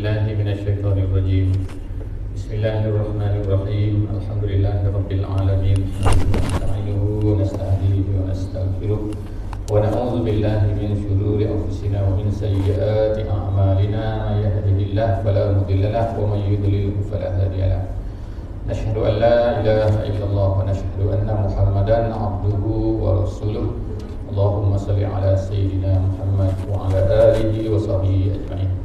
بالله من الشيطان الرجيم. بسم الله الرحمن الرحيم. الحمد لله رب العالمين. نستعينه ونستهديه ونستغفره ونعوذ بالله من شرور أنفسنا ومن سيئات أعمالنا. من يهده الله فلا مضل له ومن يضلله فلا هادي له. نشهد أن لا إله إلا الله ونشهد أن محمدا عبده ورسوله. اللهم صل على سيدنا Muhammad wa ala alihi wa sahbihi ajma'in.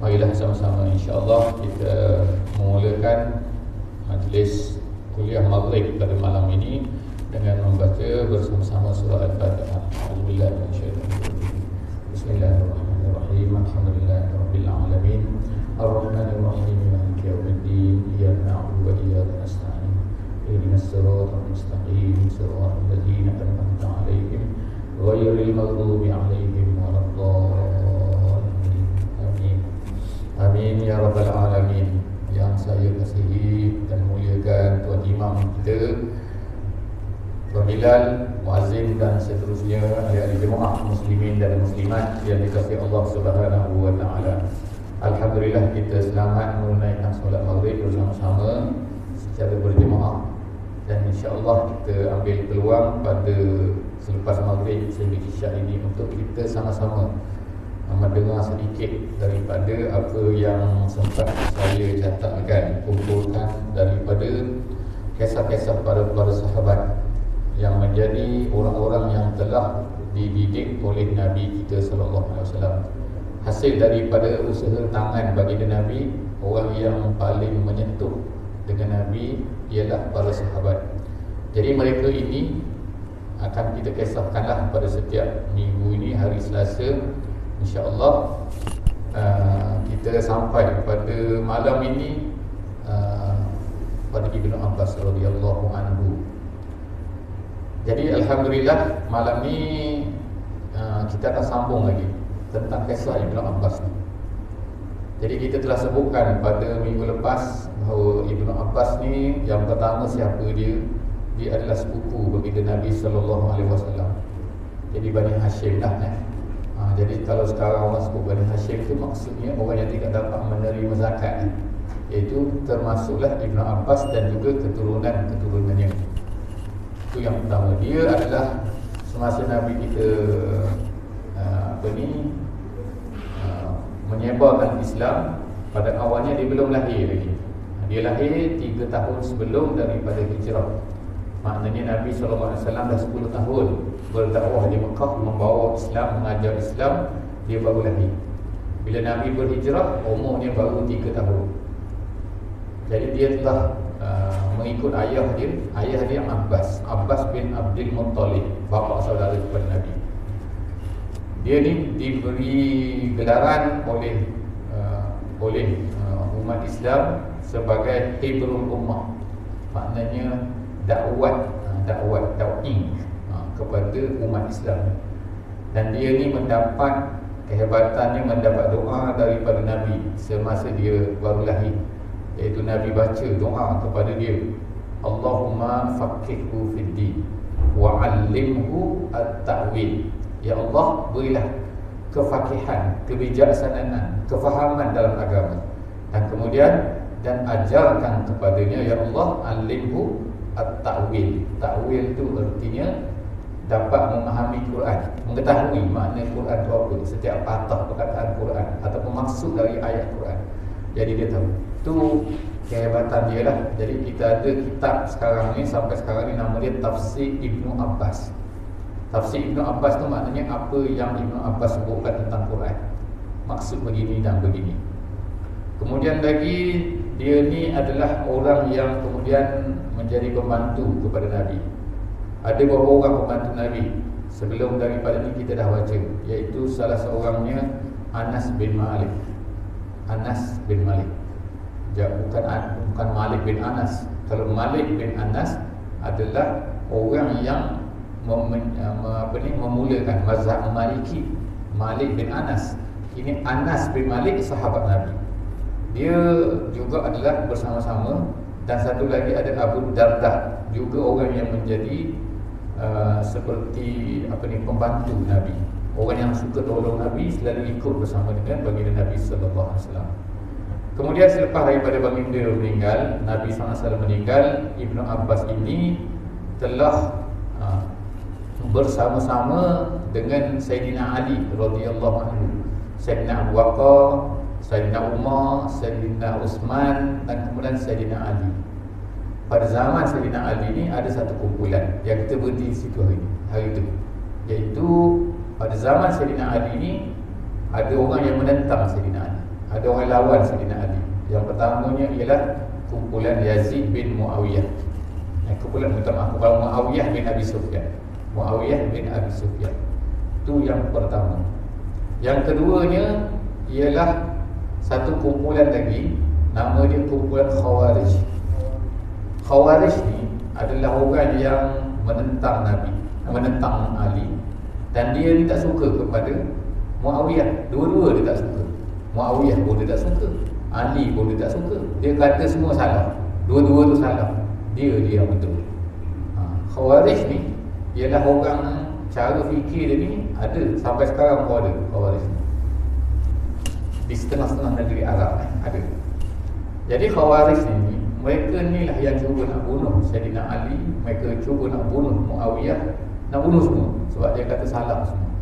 Marilah sama-sama insya-Allah kita memulakan majlis kuliah maghrib pada malam ini dengan membaca bersama-sama surah Al-Fatihah. A'udzubillahi minasyaitonir rajim. Bismillahirrahmanirrahim. Alhamdulillahirabbil alamin. Arrahmanir rahim. Maliki yaumiddin. Iyyaka na'budu wa iyyaka nasta'in. Ihdinas siratal mustaqim. Siratal ladzina an'amta 'alaihim ghairil maghdubi 'alaihim waladdallin. Amin. Amin ya rabbal alamin. Yang saya kasihi dan muliakan Tuan Imam kita, Tuan Bilal, muazzin dan seterusnya, ahli jemaah muslimin dan muslimat yang dikasihi Allah Subhanahu wa taala. Alhamdulillah kita selamat menunaikan solat maghrib bersama-sama secara berjemaah, dan insya-Allah kita ambil peluang pada selepas maghrib sehingga isyak ini untuk kita sama-sama mendengar sedikit daripada apa yang sempat saya catatkan, kumpulkan daripada kisah-kisah para sahabat yang menjadi orang-orang yang telah dididik oleh Nabi kita sallallahu alaihi wasallam. Hasil daripada usaha tangan baginda Nabi, orang yang paling menyentuh dengan Nabi ialah para sahabat. Jadi mereka ini akan kita kisahkanlah pada setiap minggu ini, hari Selasa. InsyaAllah kita sampai pada malam ini pada Ibnu Abbas radhiyallahu anhu. Jadi Alhamdulillah malam ni kita akan sambung lagi tentang kisah Ibnu Abbas ni. Jadi kita telah sebutkan pada minggu lepas bahawa Ibnu Abbas ni, yang pertama siapa dia? Dia adalah sepupu baginda Nabi sallallahu alaihi wasallam. Jadi Bani Hashim lah jadi kalau sekarang orang sebut Bani Hashim itu maksudnya orang yang tidak dapat menerima zakat, iaitu termasuklah Ibnu Abbas dan juga keturunan-keturunannya. Itu yang pertama. Dia adalah semasa Nabi kita menyebarkan Islam, pada awalnya dia belum lahir lagi. Dia lahir 3 tahun sebelum daripada hijrah. Maknanya Nabi SAW dah 10 tahun berdakwah di Mekah, membawa Islam, mengajar Islam, dia baru lahir. Bila Nabi berhijrah, umurnya baru 3 tahun. Jadi dia telah mengikut ayah dia Abbas bin Abdul Muttalib, bapa saudara kepada Nabi. Dia ni diberi gelaran oleh umat Islam sebagai Hibrul Ummah. Maknanya dakwah kepada umat Islam. Dan dia ni mendapat kehebatannya, mendapat doa daripada Nabi semasa dia baru lahir, iaitu Nabi baca doa kepada dia, Allahumma faqihhu fid din wa 'allimhu at-ta'wil. Ya Allah, berilah kefakihan, kebijaksanaan, kefahaman dalam agama, dan kemudian ajarkan kepadanya, ya Allah, 'allimhu at-ta'wil. Ta'wil itu artinya dapat memahami Quran, mengetahui makna Quran itu apa, setiap patah perkataan Quran ataupun maksud dari ayat Quran. Jadi dia tahu. Itu kehebatan dia lah. Jadi kita ada kitab sekarang ni, sampai sekarang ni, nama dia Tafsir Ibnu Abbas. Tafsir Ibnu Abbas tu maknanya apa yang Ibnu Abbas sebutkan tentang Quran, maksud begini dan begini. Kemudian lagi, dia ni adalah orang yang kemudian menjadi pembantu kepada Nabi. Ada beberapa orang pembantu Nabi sebelum daripada ni kita dah baca, iaitu salah seorangnya Anas bin Malik. Bukan Malik bin Anas. Kalau Malik bin Anas adalah orang yang memulakan mazhab Maliki. Malik bin Anas. Ini Anas bin Malik, sahabat Nabi. Dia juga adalah bersama-sama. Dan satu lagi ada Abu Darda, juga orang yang menjadi seperti pembantu Nabi. Orang yang suka tolong Nabi, selalu ikut bersama dengan baginda Nabi sallallahu alaihi wasallam. Kemudian selepas daripada baginda meninggal, Nabi SAW meninggal, Ibnu Abbas ini telah bersama-sama dengan Sayyidina Ali radhiyallahu anhu, Sayyidina Abu Bakar, Sayyidina Umar, Sayyidina Uthman dan kemudian Sayyidina Ali. Pada zaman Sayyidina Ali ni ada satu kumpulan yang kita berhenti di situ hari itu, iaitu pada zaman Sayyidina Ali ni ada orang yang menentang Sayyidina Ali, ada orang lawan Sayyidina Ali. Yang pertamanya ialah kumpulan Yazid bin Muawiyah. Kumpulan Muawiyah bin Abi Sufyan. Muawiyah bin Abi Sufyan. Itu yang pertama. Yang keduanya ialah satu kumpulan lagi, nama dia kumpulan Khawarij. Khawarij ni adalah orang yang menentang Nabi, menentang Ali, dan dia ni tak suka kepada Muawiyah. Dua-dua dia tak suka. Muawiyah pun dia tak suka, Ali pun dia tak suka. Dia kata semua salah, dua-dua tu salah, dia yang betul. Khawarij ni ialah orang, cara fikir dia ni ada sampai sekarang pun ada. Khawarij ni di setengah-setengah negeri Arab ada. Jadi Khawarij ni, mereka ni lah yang cuba nak bunuh Sayyidina Ali, mereka cuba nak bunuh Muawiyah, nak bunuh semua sebab dia kata salah semua.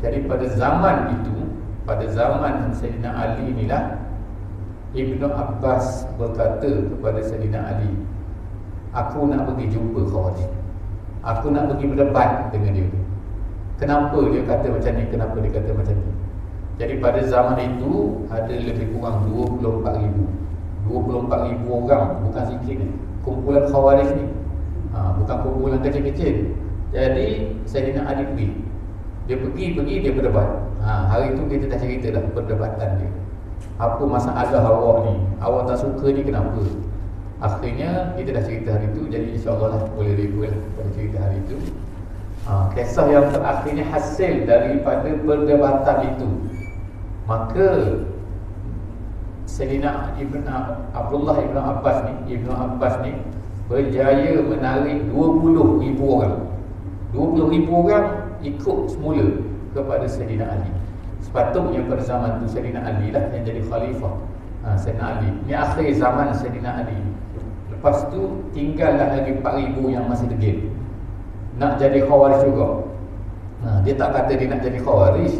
Jadi pada zaman itu, pada zaman Sayyidina Ali inilah Ibnu Abbas berkata kepada Sayyidina Ali, aku nak pergi jumpa Khawarij, aku nak pergi berdebat dengan dia. Kenapa dia kata macam ni, kenapa dia kata macam ni. Jadi pada zaman itu ada lebih kurang 24,000 orang, bukan sikit ni, kumpulan Khawarij ni. Bukan kumpulan kecil-kecil. Jadi Sayyidina Ali pergi, dia berdebat. Hari itu kita dah cerita dah perdebatan dia. Apa masalah awak ni, awak tak suka ni kenapa. Akhirnya kita dah cerita hari itu. Jadi insyaAllah lah boleh review lah pada cerita hari itu. Kisah yang terakhirnya hasil daripada perdebatan itu. Maka Sayyidina Abdullah Ibn Abbas ni berjaya menarik 20,000 orang. 20,000 orang ikut semula kepada Sayyidina Ali. Sepatutnya pada zaman itu Sayyidina Ali lah yang jadi khalifah. Sayyidina Ali ni akhir zaman Sayyidina Ali. Lepas tu tinggallah lagi 4,000 yang masih degil nak jadi Khawarij juga. Dia tak kata dia nak jadi Khawarij,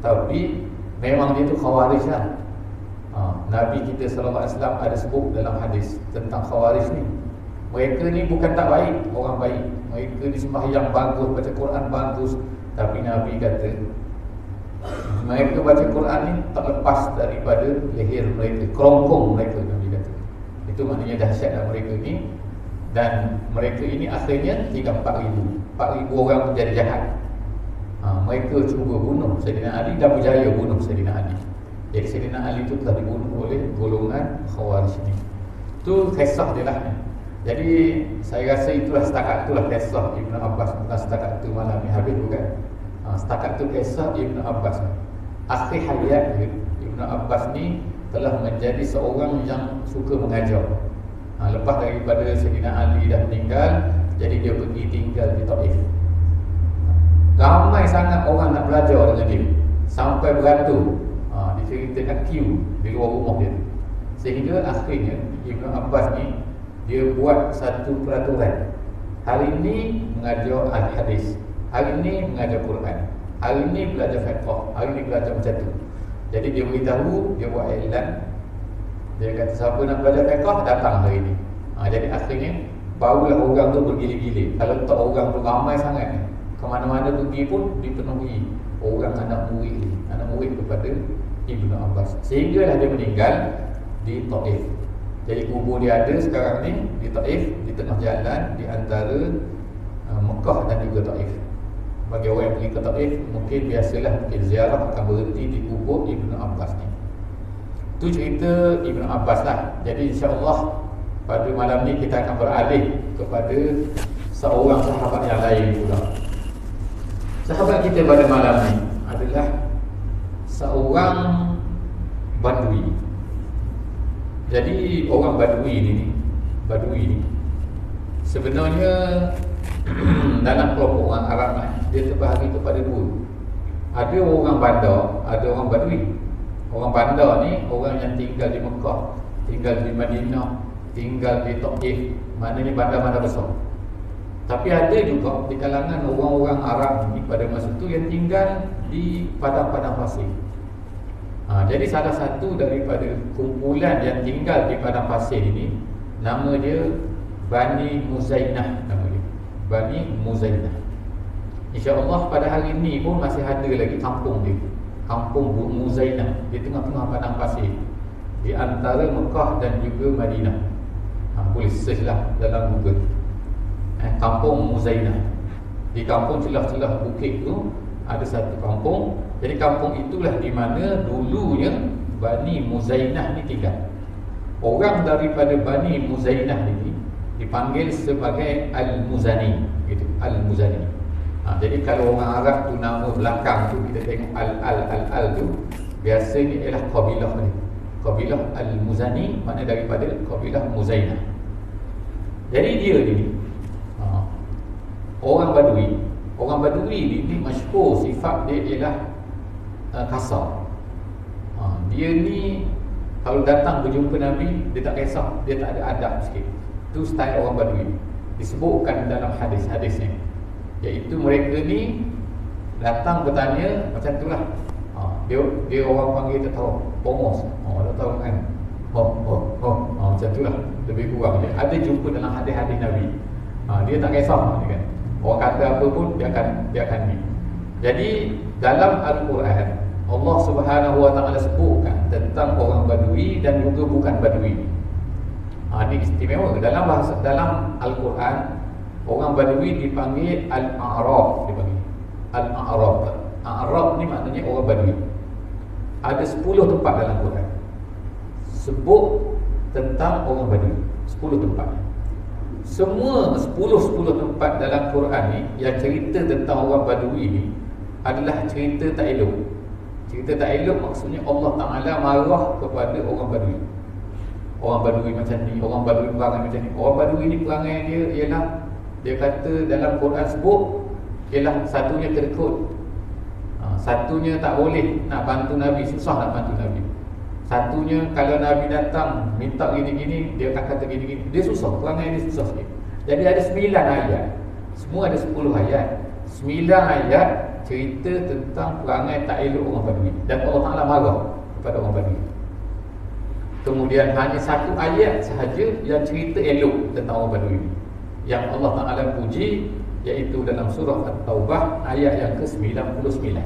tapi memang dia tu Khawarij lah. Nabi kita SAW ada sebut dalam hadis tentang Khawarij ni, mereka ni bukan tak baik, orang baik. Mereka ni sembahyang bagus, baca Quran bagus, tapi Nabi kata mereka baca Quran ni tak lepas daripada leher mereka, kerongkong mereka, Nabi kata. Itu maknanya dahsyatlah mereka ni. Dan mereka ini akhirnya tinggal 4,000 orang menjadi jahat. Mereka cuba bunuh Sayyidina Ali dan berjaya bunuh Sayyidina Ali. Jadi Sayyidina Ali itu telah dibunuh oleh golongan Khawarij ni. Itu kisah dia lah. Jadi saya rasa itulah, setakat itulah kisah Ibnu Abbas. Bukan setakat itu malam ni habis bukan. Setakat itu kisah Ibnu Abbas. Akhir hayat Ibnu Abbas ni telah menjadi seorang yang suka mengajar. Lepas daripada Sayyidina Ali dah meninggal, jadi dia pergi tinggal di Taif. Ramai sangat orang nak belajar dengan dia, sampai beratur. Diceritakan queue di luar rumah dia. Sehingga akhirnya Ibnu Abbas ni dia buat satu peraturan. Hari ini mengajar al-hadis, hari ini mengajar Quran, hari ini belajar fiqh, hari ini belajar macam tu. Jadi dia beritahu, dia buat iklan. Dia kata siapa nak belajar fiqh datang hari ini. Jadi akhirnya barulah orang tu bergila-gila. Kalau tak orang tu ramai sangat ni, ke mana-mana pergi pun dipenuhi orang anak murid kepada Ibnu Abbas. Sehinggalah dia meninggal di Taif. Jadi kubur dia ada sekarang ni di Taif, di tengah jalan di antara Mekah dan juga Taif. Bagi orang yang pergi ke Taif, mungkin biasalah mungkin ziarah akan berhenti di kubur Ibnu Abbas ni. Itu cerita Ibnu Abbas lah. Jadi insya-Allah pada malam ni kita akan beralih kepada seorang sahabat yang lain pula. Sahabat kita pada malam ni adalah seorang Badui. Jadi orang Badui ni sebenarnya dalam kelompok orang Arab ni dia terbahagi kepada dua. Ada orang bandar, ada orang Badui. Orang bandar ni orang yang tinggal di Mekah, tinggal di Madinah, tinggal di Taif, maknanya bandar-bandar besar. Tapi ada juga di kalangan orang-orang Arab ni pada masa tu yang tinggal di padang-padang pasir. Jadi salah satu daripada kumpulan yang tinggal di padang pasir ini, nama dia Bani Muzainah, nama dia Bani Muzainah. InsyaAllah pada hari ini pun masih ada lagi kampung dia, Kampung Muzainah, di tengah-tengah padang pasir, di antara Mekah dan juga Madinah. Boleh search lah dalam Google, Kampung Muzainah. Di kampung celah-celah bukit tu ada satu kampung. Jadi kampung itulah di mana dulunya Bani Muzainah ni tinggal. Orang daripada Bani Muzainah ini dipanggil sebagai Al-Muzani, gitu, Al-Muzani. Jadi kalau orang Arab tu nama belakang tu kita tengok Al tu, biasanya ialah kabilah ni. Kabilah Al-Muzani makna daripada kabilah Muzainah. Jadi dia ni orang Badui. Orang Badui ni masyhur sifat dia ialah kasar. Dia ni kalau datang berjumpa Nabi, dia tak kisah, dia tak ada adab sikit. Itu style orang Badui. Disebutkan dalam hadis-hadisnya, iaitu mereka ni datang bertanya macam itulah. Dia orang panggil tak tahu, bongos. Tak tahu kan. Macam itulah lebih kurang dia. Ada jumpa dalam hadis-hadis Nabi. Dia tak kisah dia kan. Orang kata apa pun dia akan ni. Jadi dalam Al-Quran Allah Subhanahu Wa Taala sebutkan tentang orang Badui dan juga bukan Badui. Ini istimewa dalam Al-Quran. Orang Badui dipanggil Al-A'raf, dipanggil Al-A'raf. A'raf ni maknanya orang Badui. Ada 10 tempat dalam Quran sebut tentang orang Badui. 10 tempat. Semua 10 tempat dalam Quran ni yang cerita tentang orang Badui ni adalah cerita tak elok. Cerita tak elok maksudnya Allah Ta'ala marah kepada orang Badui. Orang Badui macam ni, orang Badui perangai macam ni. Orang Badui ni perangai dia ialah, dia kata dalam Quran sebut ialah satunya kedekut, satunya tak boleh nak bantu Nabi, susah nak bantu Nabi. Satunya kalau Nabi datang minta gini-gini, dia akan kata gini-gini. Dia susah, perangai dia susah sikit. Jadi ada 9 ayat. Semua ada 10 ayat. 9 ayat cerita tentang perangai tak elok orang Badui, dan Allah Ta'ala marah kepada orang Badui. Kemudian hanya satu ayat sahaja yang cerita elok tentang orang Badui yang Allah Ta'ala puji, iaitu dalam surah At-Taubah ayat yang ke-99.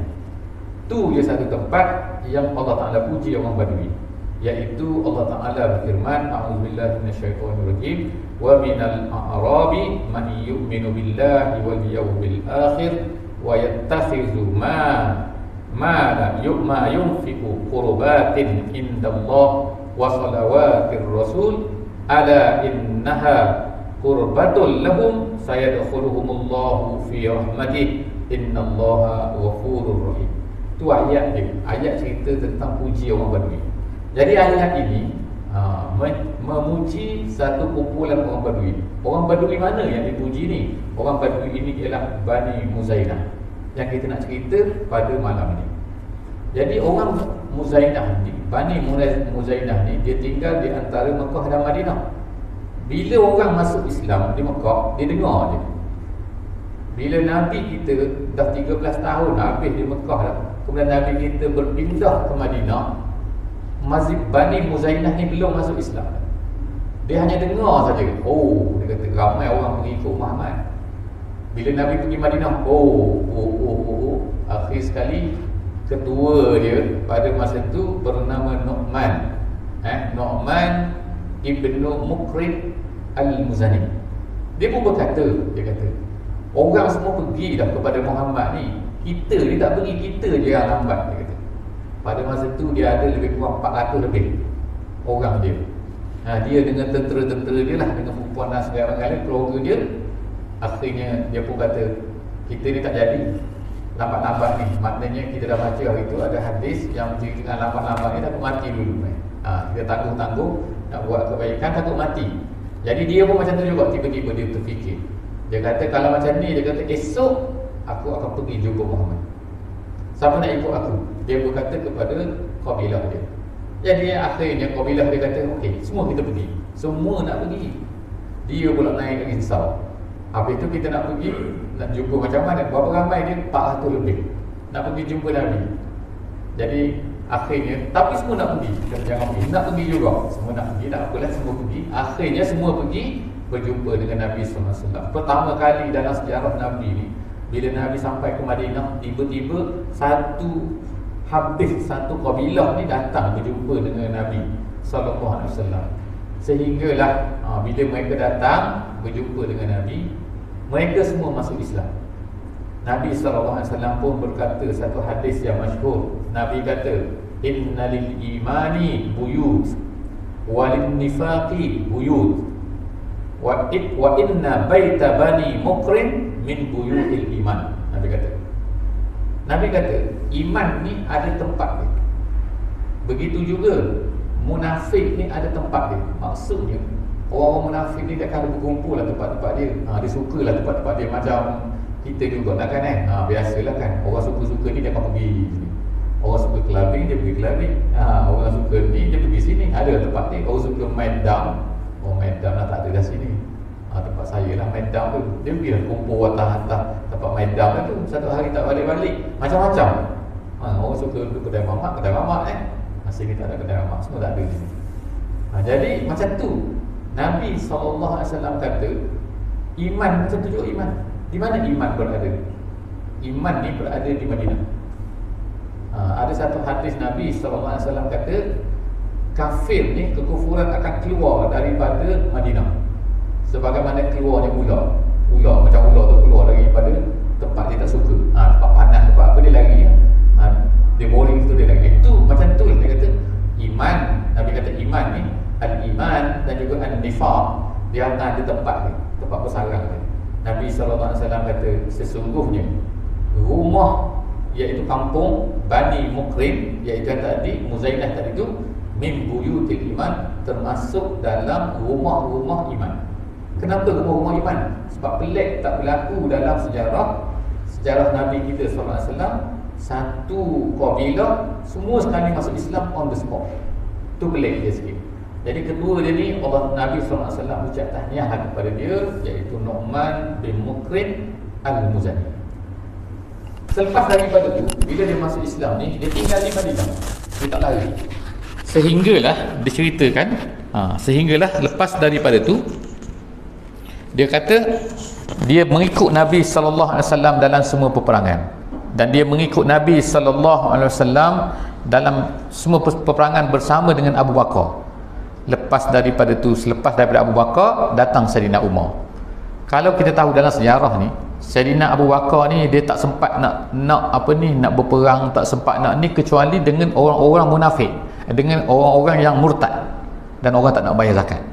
Tu dia satu tempat yang Allah Ta'ala puji orang Badui, iaitu Allah Ta'ala berfirman, a'udzubillahi minasyaitonirrajim, wa minal a'rabi man yu'minu billahi wal yawmil akhir wa yattakhidhu ma yunfiqu qurbatin indallah wa salawatir rasul ala innaha qurbatul lahum sayadkhuluhumullahu fi rahmatih innallaha ghafurur rahim. Itu ayat dia, ayat cerita tentang puji orang Badui. Jadi ayat ini memuji satu kumpulan orang Badui. Orang Badui mana yang dipuji ni? Orang Badui ini ialah Bani Muzainah yang kita nak cerita pada malam ini. Jadi orang Muzainah ni, Bani Muzainah ni, dia tinggal di antara Mekah dan Madinah. Bila orang masuk Islam di Mekah, dia dengar je. Bila Nabi kita dah 13 tahun habis di Mekah dah, kemudian Nabi kita berpindah ke Madinah, Mazib Bani Muzainah ni belum masuk Islam. Dia hanya dengar saja. Oh, dia kata ramai orang mengikut Muhammad. Bila Nabi pergi Madinah, akhir sekali ketua dia pada masa itu bernama Nu'man. Nu'man Ibnu Mukrim Al-Muzani. Dia pun berkata, dia kata, orang semua pergi dah kepada Muhammad ni, kita ni tak pergi, kita je yang lambat, dia kata. Pada masa tu dia ada lebih kurang 400 lebih orang dia. Dia dengan tentera-tentera dia lah, dengan perempuan dan segala-galanya keluarga dia. Akhirnya dia pun kata, kita ni tak jadi lambat-lambat ni. Maknanya kita dah baca hari tu ada hadis yang menceritakan lambat-lambat ni takut mati dulu. Kita tangguh-tangguh nak buat kebaikan, takut mati. Jadi dia pun macam tu juga, tiba-tiba dia terfikir. Dia kata kalau macam ni, dia kata esok aku akan pergi jumpa Muhammad. Siapa nak ikut aku? Dia berkata kepada kabilah dia. Jadi akhirnya kabilah dia kata, okey, semua kita pergi. Semua nak pergi. Dia pula naik lagi risau. Habis tu kita nak pergi, nak jumpa macam mana? Berapa ramai dia? 400 lebih. Nak pergi jumpa Nabi. Jadi akhirnya, tapi semua nak pergi. Jangan pergi, nak pergi juga. Semua nak pergi, tak apalah, semua pergi. Akhirnya semua pergi berjumpa dengan Nabi SAW. Pertama kali dalam sejarah Nabi ni, bila Nabi sampai ke Madinah, tiba-tiba satu kabilah ni datang berjumpa dengan Nabi SAW. Sehinggalah bila mereka datang berjumpa dengan Nabi, mereka semua masuk Islam. Nabi SAW pun berkata satu hadis yang masyhur. Nabi kata, innalil imani buyut walin nifaqi buyut wa inna baita bani mukrin min buyutil iman. Nabi kata iman ni ada tempat dia. Begitu juga munafik ni ada tempat dia. Maksudnya orang munafik ni dia akan berkumpul lah tempat-tempat dia. Dia sukalah tempat-tempat dia. Macam kita juga nak kan biasalah kan, orang suka-suka ni dia akan pergi sini. Orang suka clubbing, dia pergi clubbing. Orang suka ni, dia pergi sini. Ada tempat ni. Orang suka main dam, main dam lah, tak ada dah sini. Tempat saya lah main dam tu. Dia pergi lah kumpul atas tempat main dam tu. Satu hari tak balik-balik. Macam-macam. Orang suka duduk kedai mamak Masih ni tak ada kedai mamak, semua tak ada sini. Jadi macam tu Nabi SAW kata, iman macam tu juga iman. Di mana iman berada? Iman ni berada di Madinah. Ada satu hadis Nabi SAW kata, kafir ni, kekufuran akan keluar daripada Madinah sebagaimana keluarnya ular macam ular tu keluar daripada tempat dia tak suka. Tempat panas, tempat apa dia lari. Dia boring tu dia lagi. Itu macam tu dia kata iman. Nabi kata iman ni, al-iman dan juga al-nifaq, dia akan ada tempat dia, tempat bersarang dia. Nabi SAW kata sesungguhnya rumah, iaitu kampung Bani Mukrim, iaitu yang tadi Muzainah tadi itu, min buyutil iman, termasuk dalam rumah-rumah iman. Kenapa rumah-rumah iman? Sebab pelik tak berlaku dalam sejarah Nabi kita SAW. Satu kabilah semua sekali masuk Islam on the spot. Tu pelik dia sikit. Jadi kedua dia ni, Nabi SAW ucap tahniah kepada dia, iaitu Nu'man bin Mukrin al-Muzani. Selepas daripada tu, bila dia masuk Islam ni, dia tinggal di Madinah. Dia tak lari. Sehinggalah diceritakan, sehinggalah lepas daripada tu, dia kata dia mengikut Nabi SAW dalam semua peperangan. Dan dia mengikut Nabi SAW dalam semua peperangan bersama dengan Abu Bakar. Selepas daripada Abu Bakar, datang Sayyidina Umar. Kalau kita tahu dalam sejarah ni, Sayyidina Abu Bakar ni dia tak sempat nak berperang, tak sempat nak ni, kecuali dengan orang-orang munafik, dengan orang-orang yang murtad dan orang tak nak bayar zakat.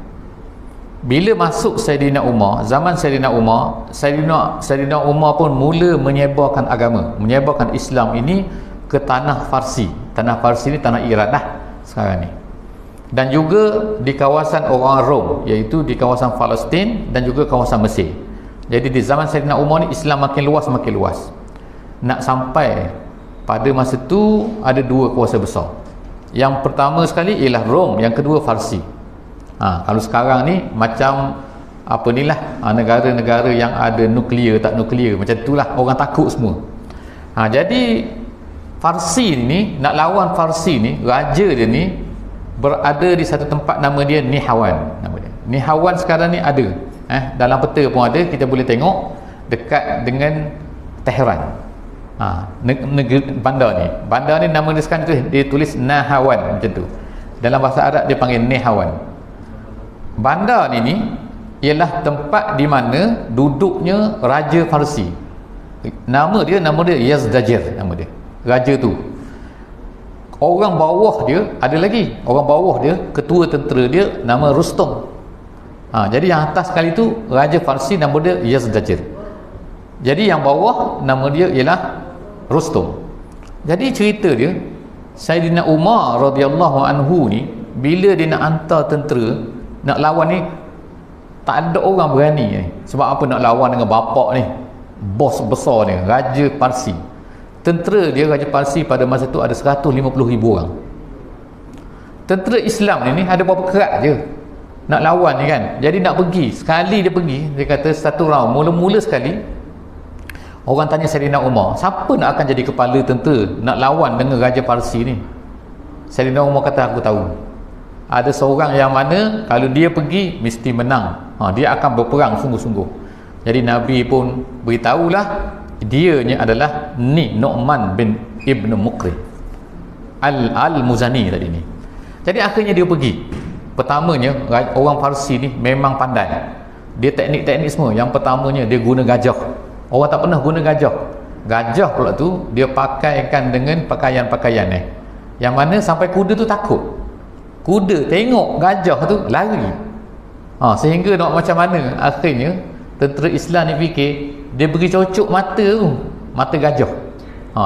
Bila masuk Sayyidina Umar, zaman Sayyidina Umar, Sayyidina Umar pun mula menyebarkan agama, menyebarkan Islam ini ke tanah Farsi. Tanah Farsi ni tanah Iran dah sekarang ni. Dan juga di kawasan orang Rom, iaitu di kawasan Palestin dan juga kawasan Mesir. Jadi di zaman Sayyidina Umar ni Islam makin luas. Nak sampai pada masa tu ada dua kuasa besar. Yang pertama sekali ialah Rom, yang kedua Farsi. Kalau sekarang ni macam negara-negara yang ada nuklear tak nuklear, macam itulah, orang takut semua. Jadi Farsi ni, nak lawan Farsi ni, raja dia ni berada di satu tempat, nama dia Nihawan. Nihawan sekarang ni ada, dalam peta pun ada, kita boleh tengok dekat dengan Tehran. Bandar ni nama dia sekarang tu, dia tulis Nahawan macam tu. Dalam bahasa Arab dia panggil Nihawan. Bandar ni ialah tempat di mana duduknya Raja Farsi. Nama dia Yazdajir, nama dia raja tu. Orang bawah dia ada lagi, orang bawah dia, ketua tentera dia nama Rustum. Jadi yang atas sekali tu Raja Farsi, nama dia Yazdajir. Jadi yang bawah nama dia ialah Rustum. Jadi cerita dia, Sayyidina Umar radhiyallahu anhu ni, bila dia nak hantar tentera nak lawan ni, tak ada orang berani ni. Sebab apa nak lawan dengan bapak ni, bos besar ni, Raja Parsi. Tentera dia, Raja Parsi pada masa tu ada 150,000 orang. tentera Islam ni ada berapa kerat je nak lawan ni kan. Jadi nak pergi, sekali dia pergi, dia kata satu round, mula-mula sekali orang tanya Sayyidina Umar, siapa nak akan jadi kepala tentera nak lawan dengan Raja Parsi ni? Sayyidina Umar kata, aku tahu. Ada seorang yang mana kalau dia pergi mesti menang. Dia akan berperang sungguh-sungguh. Jadi Nabi pun beritahulah dianya adalah ni Nu'man bin Ibn Muqrin Al-Muzani tadi ni. Jadi akhirnya dia pergi. Pertamanya orang Parsi ni memang pandai. Dia teknik-teknik semua. Yang pertamanya dia guna gajah. Orang tak pernah guna gajah. Gajah pula tu dia pakaikan dengan pakaian-pakaian ni, yang mana sampai kuda tu takut. Kuda tengok gajah tu lari. Sehingga nak macam mana akhirnya tentera Islam ni fikir dia pergi cocok mata tu, mata gajah.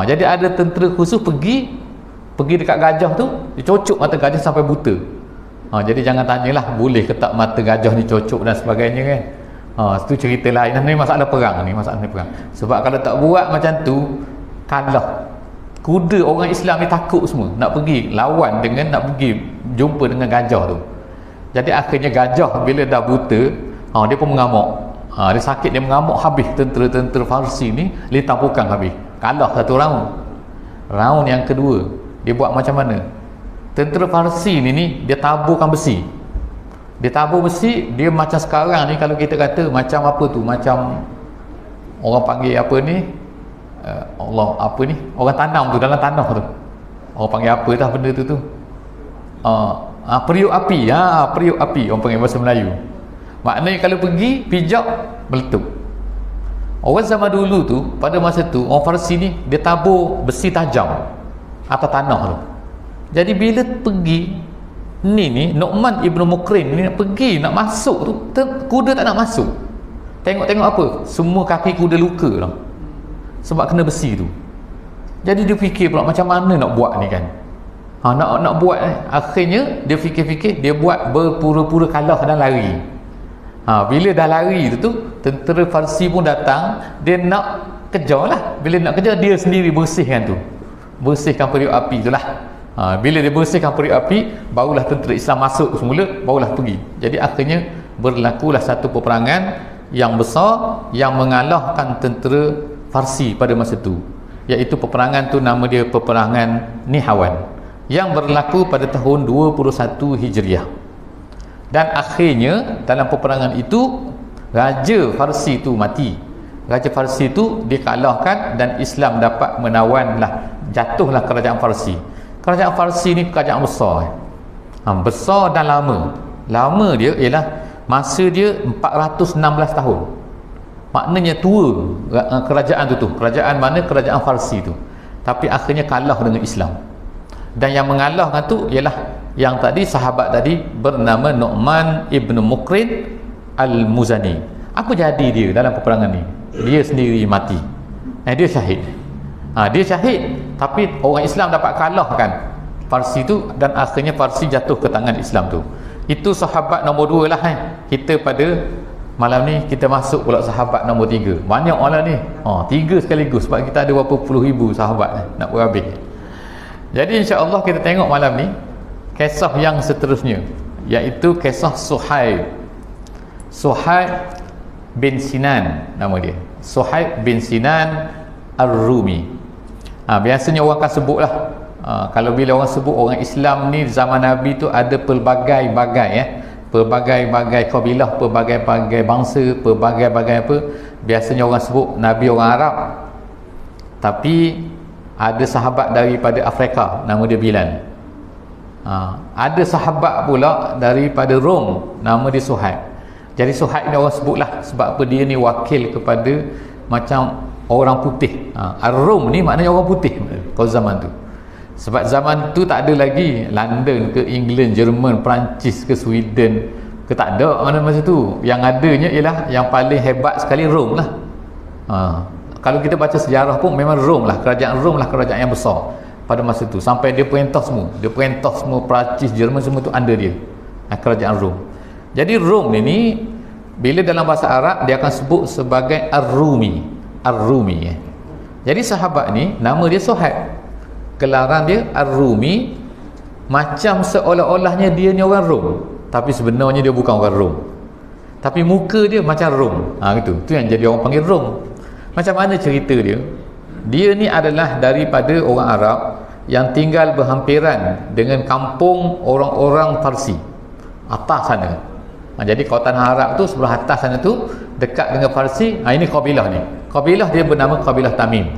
Jadi ada tentera khusus pergi dekat gajah tu, dia cocok mata gajah sampai buta. Jadi jangan tanyalah boleh ke tak mata gajah ni cocok dan sebagainya kan. Itu cerita lain. Ni masalah perang ni, masalah perang. Sebab kalau tak buat macam tu, kalah. Kuda orang Islam ni takut semua nak pergi lawan dengan, nak pergi jumpa dengan gajah tu. Jadi akhirnya gajah bila dah buta, dia pun mengamuk. Dia sakit, dia mengamuk habis. Tentera-tentera Farsi ni litampukan habis. Kalah satu round. Round yang kedua, dia buat macam mana? Tentera Farsi ni dia taburkan besi. Dia tabur besi, dia macam sekarang ni kalau kita kata macam apa tu, macam orang panggil apa ni, apa ni, orang tanam tu dalam tanah tu, orang panggil apa dah benda tu periuk api. Periuk api orang panggil bahasa Melayu. Maknanya kalau pergi pijak meletup. Orang zaman dulu tu, pada masa tu orang Farsi ni dia tabur besi tajam atas tanah tu. Jadi bila pergi ni Nu'man Ibn Muqrin ni nak pergi, nak masuk tu, kuda tak nak masuk. Tengok-tengok apa, semua kaki kuda luka lah, sebab kena besi tu. Jadi dia fikir pula macam mana nak buat ni kan. Nak buat akhirnya dia fikir-fikir, dia buat berpura-pura kalah dan lari. Bila dah lari tu tentera Farsi pun datang, dia nak kejar lah. Bila nak kejar, dia sendiri bersihkan tu, bersihkan periuk api tu lah. Bila dia bersihkan periuk api, barulah tentera Islam masuk semula, barulah pergi. Jadi akhirnya berlakulah satu peperangan yang besar yang mengalahkan tentera Farsi pada masa itu, iaitu peperangan tu nama dia peperangan Nihawan, yang berlaku pada tahun 21 Hijriah. Dan akhirnya dalam peperangan itu Raja Farsi tu mati. Raja Farsi tu dikalahkan dan Islam dapat menawanlah, jatuhlah kerajaan Farsi. Kerajaan Farsi ni kerajaan besar, besar dan lama. Lama dia ialah masa dia 416 tahun. Maknanya tua kerajaan tu. Kerajaan mana? Kerajaan Farsi tu. Tapi akhirnya kalah dengan Islam. Dan yang mengalahkan tu ialah yang tadi, sahabat tadi bernama Nu'man Ibn Muqrin Al-Muzani. Apa jadi dia dalam peperangan ni? Dia sendiri mati. Dia syahid. Dia syahid, tapi orang Islam dapat kalahkan Farsi tu, dan akhirnya Farsi jatuh ke tangan Islam tu. Itu sahabat nombor 2 lah. Kita pada malam ni kita masuk pula sahabat nombor 3. Banyak orang ni, 3 sekaligus, sebab kita ada berapa puluh ribu sahabat nak berhabis. Jadi insya-Allah kita tengok malam ni kisah yang seterusnya, iaitu kisah Suhaib bin Sinan nama dia. Suhaib bin Sinan Ar-Rumi. Biasanya orang akan sebutlah, kalau bila orang sebut orang Islam ni zaman Nabi tu ada pelbagai-bagai kabilah, pelbagai-bagai bangsa, pelbagai-bagai apa. Biasanya orang sebut Nabi orang Arab, tapi ada sahabat daripada Afrika nama dia Bilal. Ada sahabat pula daripada Rom nama dia Suhaib. Jadi Suhaib ni orang sebutlah sebab apa, dia ni wakil kepada macam orang putih. Ar-Rum ni maknanya orang putih kalau zaman tu. Sebab zaman tu tak ada lagi London ke England, Jerman, Perancis ke Sweden ke, tak ada mana masa tu. Yang adanya ialah yang paling hebat sekali Rom lah. Kalau kita baca sejarah pun memang Rom lah, kerajaan Rom lah kerajaan yang besar pada masa tu. Sampai dia perintah semua Perancis, Jerman semua tu under dia, kerajaan Rom. Jadi Rom ni bila dalam bahasa Arab dia akan sebut sebagai Ar-Rumi. Jadi sahabat ni nama dia Suhaib, gelaran dia Ar-Rumi. macam seolah-olahnya dia ni orang Rom, tapi sebenarnya dia bukan orang Rom, tapi muka dia macam Rom. Gitu. Tu yang jadi orang panggil Rom. Macam mana cerita dia? Dia ni adalah daripada orang Arab yang tinggal berhampiran dengan kampung orang-orang Parsi atas sana. Jadi kalau tanah Arab tu sebelah atas sana tu dekat dengan Parsi. Ini kabilah ni. Kabilah dia bernama kabilah Tamim.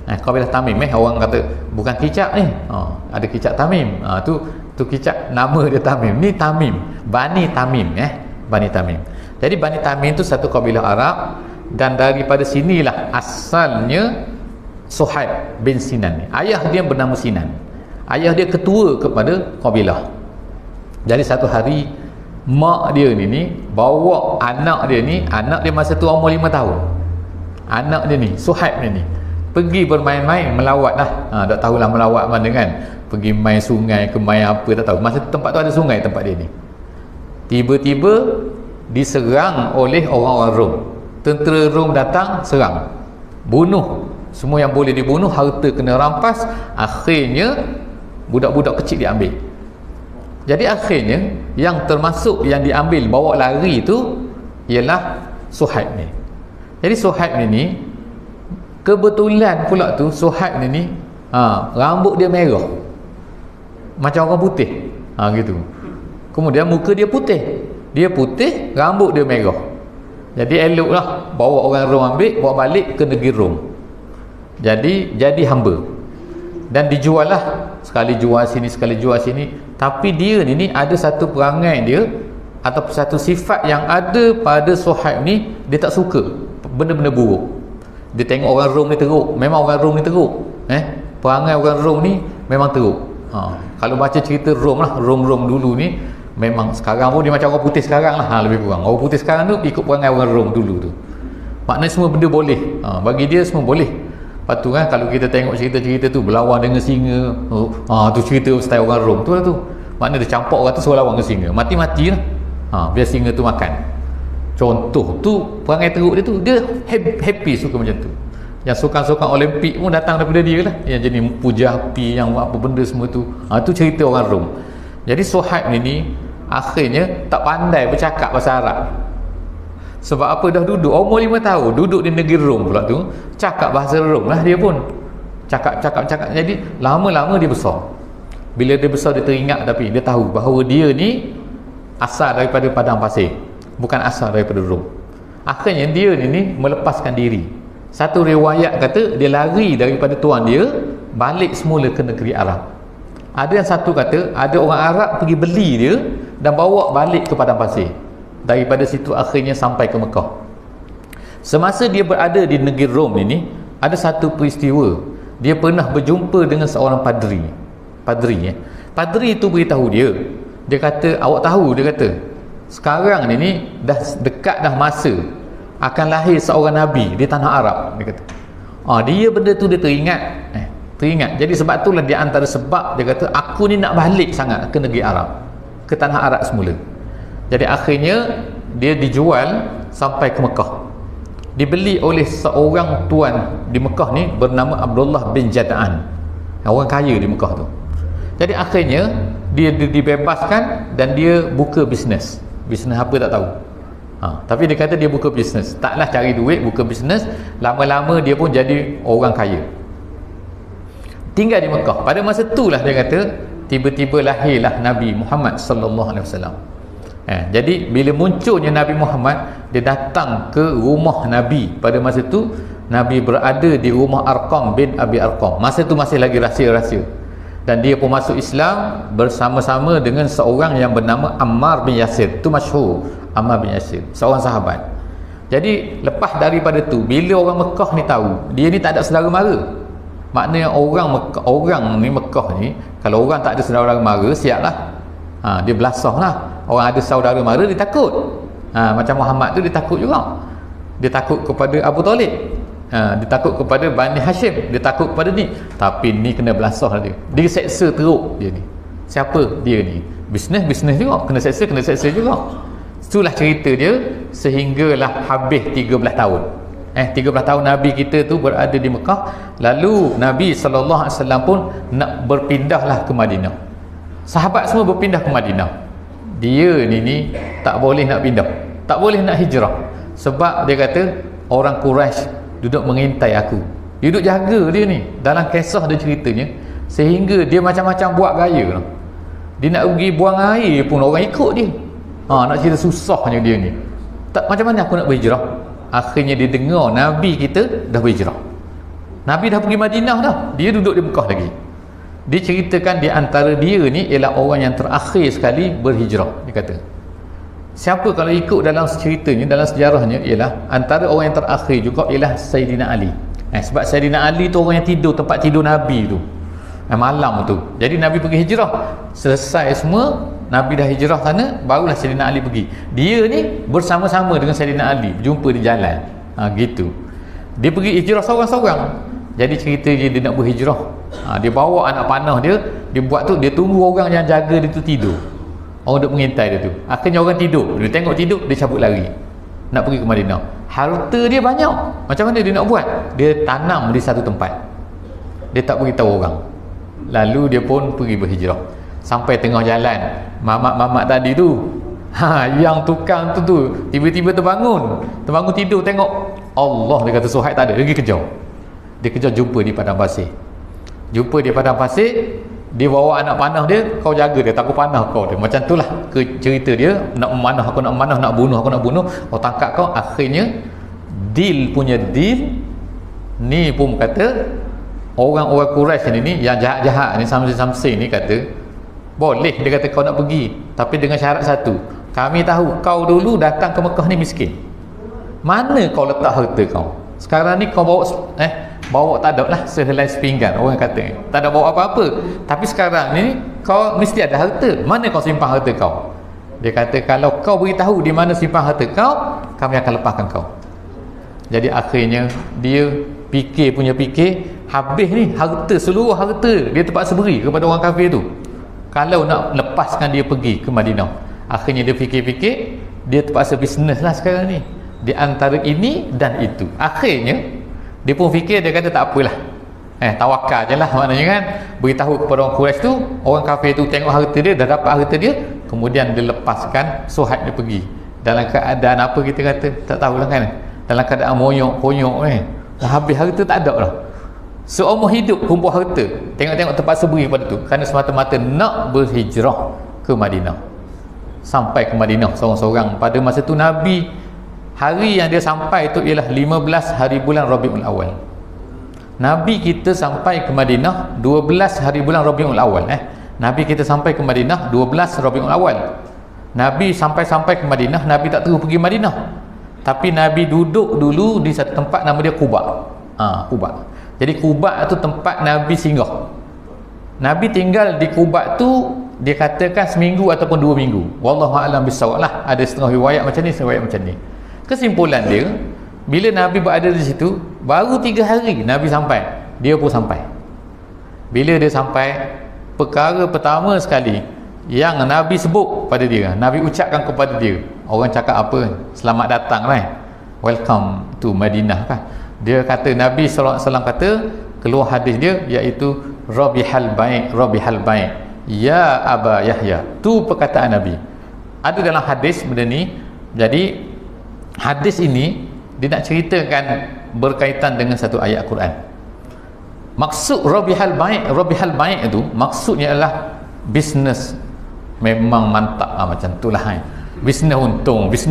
Kabilah Tamim, orang kata bukan kicap ni. Ada kicap Tamim. Tu kicap, nama dia Tamim. Ni Tamim, Bani Tamim. Bani Tamim. Jadi Bani Tamim tu satu kabilah Arab, dan daripada sinilah asalnya Suhaib bin Sinan ni. Ayah dia bernama Sinan. Ayah dia ketua kepada kabilah. Jadi satu hari mak dia ni bawa anak dia masa tu umur 5 tahun. Anak dia ni, Suhaib ni pergi bermain-main, melawat lah. Tak tahulah melawat mana kan. Pergi main sungai ke main apa tak tahu. Masa tempat tu ada sungai tempat dia ni. Tiba-tiba diserang oleh orang-orang Rom. Tentera Rom datang serang, bunuh semua yang boleh dibunuh, harta kena rampas. Akhirnya budak-budak kecil diambil. Jadi akhirnya yang termasuk yang diambil bawa lari tu ialah Suhaib ni. Jadi Suhaib ni kebetulan pula tu Suhaib ni rambut dia merah macam orang putih. Gitu. Kemudian muka dia putih. Dia putih, rambut dia merah. Jadi eloklah bawa orang Rom ambil, bawa balik ke negeri Rom. Jadi hamba. Dan dijual lah, sekali jual sini, sekali jual sini. Tapi dia ni ada satu perangai dia atau satu sifat yang ada pada Suhaib ni, dia tak suka benda-benda buruk. Dia tengok orang Rom ni teruk. Memang orang Rom ni teruk. Perangai orang Rom ni memang teruk. Kalau baca cerita Rom lah, Rom dulu ni memang, sekarang pun dia macam orang putih sekarang lah, lebih kurang. Orang putih sekarang tu ikut perangai orang Rom dulu tu. Maknanya semua benda boleh. Bagi dia semua boleh. Lepas tu kan kalau kita tengok cerita-cerita tu berlawan dengan singa, tu cerita style orang Rom tu lah tu. Maknanya dia campak orang tu suruh lawan dengan singa, mati-mati lah. Biar singa tu makan. Contoh tu perangai teruk dia tu. Dia happy suka macam tu. Yang sukan-sukan Olimpik pun datang daripada dia lah, yang jadi puja api, yang apa benda semua tu. Tu cerita orang Rom. Jadi Suhaib ni akhirnya tak pandai bercakap bahasa Arab. Sebab apa? Dah duduk umur 5 tahun, duduk di negeri Rom pula tu, cakap bahasa Rom lah dia pun. Cakap. Jadi lama-lama dia besar. Bila dia besar dia teringat, tapi dia tahu bahawa dia ni asal daripada padang pasir, bukan asal daripada Rom. Akhirnya dia ni melepaskan diri. Satu riwayat kata dia lari daripada tuan dia, balik semula ke negeri Arab. Ada yang satu kata ada orang Arab pergi beli dia dan bawa balik ke padang pasir. Daripada situ akhirnya sampai ke Mekah. Semasa dia berada di negeri Rom ini, ada satu peristiwa. Dia pernah berjumpa dengan seorang padri. Padri itu beritahu dia. Dia kata, awak tahu, dia kata, sekarang ni dah dekat dah masa akan lahir seorang nabi di tanah Arab, dia kata. Dia benda tu dia teringat. Jadi sebab itulah di antara sebab dia kata, aku ni nak balik sangat ke negeri Arab, ke tanah Arab semula. Jadi akhirnya dia dijual sampai ke Mekah. Dibeli oleh seorang tuan di Mekah ni bernama Abdullah bin Jada'an, orang kaya di Mekah tu. Jadi akhirnya dia dibebaskan dan dia buka bisnes apa tak tahu. Tapi dia kata dia buka bisnes, taklah cari duit, buka bisnes. Lama-lama dia pun jadi orang kaya, tinggal di Mekah. Pada masa itulah dia kata tiba-tiba lahirlah Nabi Muhammad sallallahu alaihi wasallam. Jadi bila munculnya Nabi Muhammad, dia datang ke rumah Nabi. Pada masa itu Nabi berada di rumah Arqam bin Abi Arqam. Masa itu masih lagi rahsia-rahsia. Dan dia pun masuk Islam bersama-sama dengan seorang yang bernama Ammar bin Yasir. Itu masyhur, Ammar bin Yasir, seorang sahabat. Jadi lepas daripada tu, bila orang Mekah ni tahu dia ni tak ada saudara mara. Maknanya orang ni Mekah ni, kalau orang tak ada saudara mara, siaplah. Dia belasah lah. Orang ada saudara mara dia takut. Macam Muhammad tu dia takut juga. Dia takut kepada Abu Talib, dia takut kepada Bani Hashim, dia takut kepada ni. Tapi ni kena belasah dia. Dia seksa teruk dia ni. Siapa dia ni? Bisnes juga kena seksa juga. Itulah cerita dia sehinggalah habis 13 tahun. 13 tahun Nabi kita tu berada di Mekah. Lalu Nabi SAW pun nak berpindahlah ke Madinah. Sahabat semua berpindah ke Madinah. Dia ni tak boleh nak pindah, tak boleh nak hijrah, sebab dia kata orang Quraisy duduk mengintai aku. Dia duduk jaga dia ni. Dalam kisah dia ceritanya, sehingga dia macam-macam buat gaya lah. Dia nak pergi buang air pun orang ikut dia. Nak cerita susahnya dia ni. Tak, macam mana aku nak berhijrah? Akhirnya dia dengar Nabi kita dah berhijrah. Nabi dah pergi Madinah dah, dia duduk di Mekah lagi. Dia ceritakan di antara dia ni ialah orang yang terakhir sekali berhijrah. Dia kata, siapa kalau ikut dalam ceritanya, dalam sejarahnya, ialah antara orang yang terakhir juga ialah Sayyidina Ali. Sebab Sayyidina Ali tu orang yang tidur tempat tidur Nabi tu, malam tu. Jadi Nabi pergi hijrah, selesai semua, Nabi dah hijrah sana, barulah Sayyidina Ali pergi. Dia ni bersama-sama dengan Sayyidina Ali, berjumpa di jalan. Gitu. Dia pergi hijrah seorang-seorang. Jadi cerita dia nak berhijrah, dia bawa anak panah dia buat tu, dia tunggu orang yang jaga dia tu tidur. Orang duk mengintai dia tu. Akhirnya orang tidur, dia tengok tidur, dia cabut lari nak pergi ke Madinah. Harta dia banyak, macam mana dia nak buat? Dia tanam di satu tempat, dia tak beritahu orang. Lalu dia pun pergi berhijrah. Sampai tengah jalan, mamak-mamak tadi tu, yang tukang tu tiba-tiba terbangun tidur, tengok Allah, dia kata Suhaib tak ada, dia pergi kejar. Dia kejar, jumpa di padang pasir. Dia bawa anak panah dia, kau jaga dia, takut panah kau dia. Macam itulah cerita dia, nak memanah aku, nak memanah, nak bunuh aku, nak bunuh, kau tangkap kau. Akhirnya deal ni pun kata orang-orang Quraisy ni yang jahat-jahat ni, Samsi ni kata, boleh, dia kata kau nak pergi, tapi dengan syarat satu, kami tahu kau dulu datang ke Mekah ni miskin. Mana kau letak harta kau? Sekarang ni kau bawa tak ada lah sehelai sepinggan, orang kata tak ada bawa apa-apa, tapi sekarang ni kau mesti ada harta. Mana kau simpan harta kau? Dia kata kalau kau beritahu di mana simpan harta kau, kami akan lepaskan kau. Jadi akhirnya dia fikir, habis ni harta, seluruh harta dia terpaksa beri kepada orang kafir tu kalau nak lepaskan dia pergi ke Madinah. Akhirnya dia fikir, dia terpaksa bisnes lah sekarang ni, di antara ini dan itu. Akhirnya dia pun fikir, dia kata tak apalah, tawakal je lah, maknanya kan, beritahu kepada orang Quraisy tu, orang kafir tu tengok harta dia, dah dapat harta dia, kemudian dia lepaskan Suhaib, dia pergi dalam keadaan apa kita kata, tak tahulah kan, dalam keadaan monyok-konyok dah habis harta, tak ada lah, seumur hidup kumpul harta, tengok-tengok terpaksa beri pada tu, kerana semata-mata nak berhijrah ke Madinah. Sampai ke Madinah seorang-seorang. Pada masa tu Nabi, hari yang dia sampai itu ialah 15 hari bulan Rabiul Awal. Nabi kita sampai ke Madinah 12 hari bulan Rabiul Awal. Nabi kita sampai ke Madinah 12 Rabiul Awal. Nabi sampai ke Madinah, Nabi tak terus pergi Madinah, tapi Nabi duduk dulu di satu tempat nama dia Quba. Quba. Jadi Quba tu tempat Nabi singgah. Nabi tinggal di Quba tu, dia katakan seminggu ataupun 2 minggu. Wallahu a'lam bissawab lah. Ada setengah riwayat macam ni, setengah riwayat macam ni. Kesimpulan dia, bila Nabi berada di situ, baru 3 hari Nabi sampai, dia pun sampai. Bila dia sampai, perkara pertama sekali yang Nabi sebut pada dia, Nabi ucapkan kepada dia, orang cakap apa? Selamat datang lah, welcome to Madinah kan. Dia kata, Nabi SAW kata, keluar hadis dia, iaitu Rabihal baik ya Aba Yahya. Tu perkataan Nabi. Ada dalam hadis benda ni. Jadi hadis ini dia nak ceritakan berkaitan dengan satu ayat Quran. Maksud Rabihal baik itu maksudnya adalah bisnes memang mantap macam itulah bisnes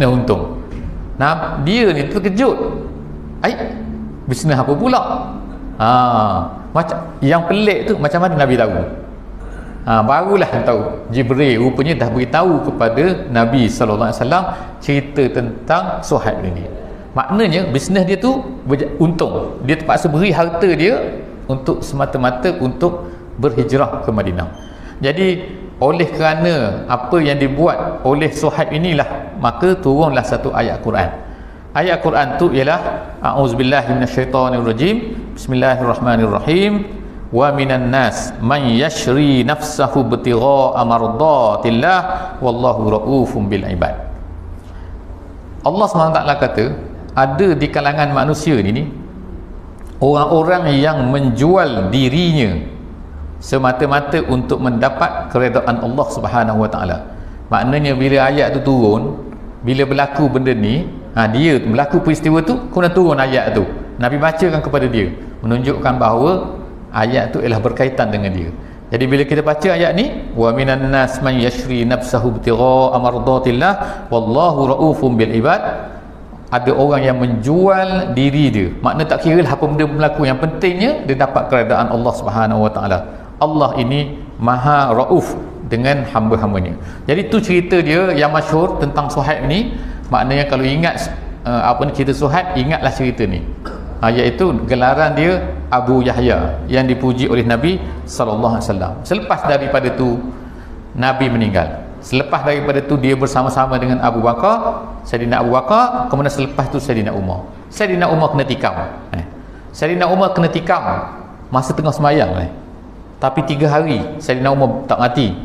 untung. Nah, dia ni terkejut. Bisnes apa pula? Macam yang pelik tu, macam mana Nabi tahu? Barulah tahu, Jibril rupanya dah beritahu kepada Nabi SAW cerita tentang Suhaib ini. Maknanya bisnes dia tu untung. Dia terpaksa beri harta dia untuk semata-mata untuk berhijrah ke Madinah. Jadi oleh kerana apa yang dibuat oleh Suhaib inilah, maka turunlah satu ayat Quran. Ayat Quran tu ialah a'udzubillahi minasyaitonirrajim, bismillahirrahmanirrahim, wa minan nas man yashri nafsahu ibtigha'a mardatillah wallahu raufum bil ibad. Allah SWT kata, ada di kalangan manusia ini orang-orang yang menjual dirinya semata-mata untuk mendapat keredaan Allah Subhanahu Wa Taala. Maknanya bila ayat tu turun, bila berlaku benda ni, dia berlaku peristiwa tu, kemudian turun ayat tu, Nabi bacakan kepada dia, menunjukkan bahawa ayat tu ialah berkaitan dengan dia. Jadi bila kita baca ayat ni, wa minan nas man yashri nafsahu ibtigha'a mardatillah wallahu raufum bil ibad, ada orang yang menjual diri dia, makna tak kira lah apa benda berlaku, yang pentingnya dia dapat keredaan Allah Subhanahu Wa Taala. Allah ini maha rauf dengan hamba-hambanya. Jadi tu cerita dia yang masyhur tentang Suhaib ni. Maknanya kalau ingat cerita Suhaib, ingatlah cerita ni, iaitu gelaran dia Abu Yahya yang dipuji oleh Nabi SAW. Selepas daripada tu Nabi meninggal, selepas daripada tu dia bersama-sama dengan Abu Bakar, Sayyidina Abu Bakar, kemudian selepas tu Sayyidina Umar. Sayyidina Umar kena tikam. Sayyidina Umar kena tikam masa tengah sembahyang, tapi 3 hari Sayyidina Umar tak mati.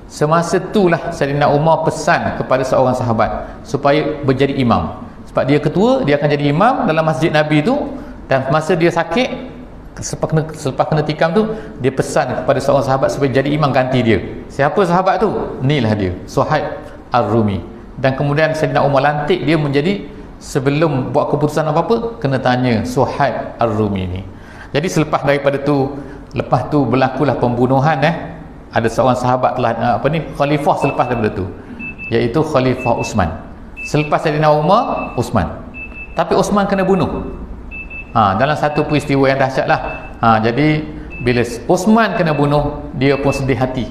Semasa itulah Sayyidina Umar pesan kepada seorang sahabat supaya menjadi imam, sebab dia ketua, dia akan jadi imam dalam masjid Nabi tu. Dan masa dia sakit, selepas kena tikam tu, dia pesan kepada seorang sahabat supaya jadi imam ganti dia. Siapa sahabat tu? Inilah dia, Suhaib Ar-Rumi. Dan kemudian Sayyidina Umar lantik dia menjadi, sebelum buat keputusan apa-apa, kena tanya Suhaib Ar-Rumi ni. Jadi selepas daripada tu, lepas tu berlakulah pembunuhan. Ada seorang sahabat telah khalifah selepas daripada tu, iaitu Khalifah Uthman. Selepas Sayyidina Umar, Uthman. Tapi Uthman kena bunuh dalam satu peristiwa yang dahsyat lah. Jadi bila Uthman kena bunuh, dia pun sedih hati,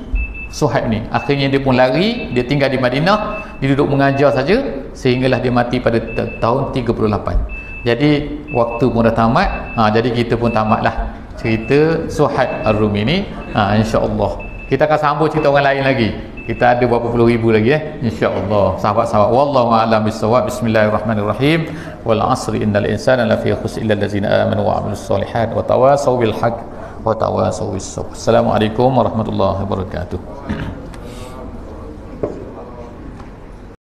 Suhaib ni. Akhirnya dia pun lari, dia tinggal di Madinah, dia duduk mengajar saja sehinggalah dia mati pada tahun 38. Jadi waktu pun dah tamat. Jadi kita pun tamatlah cerita Suhaib Ar-Rumi ni. InsyaAllah kita akan sambung cerita orang lain lagi. Kita ada berapa puluh ribu lagi insya-Allah. Sahabat-sahabat, wallahu a'lam bissawab. Bismillahirrahmanirrahim. Wal 'asri innal insana lafi khusr illa allazina amanu wa 'amilus solihat wa tawasaw bil haqq wa tawasaw bis sabr. Assalamualaikum warahmatullahi wabarakatuh.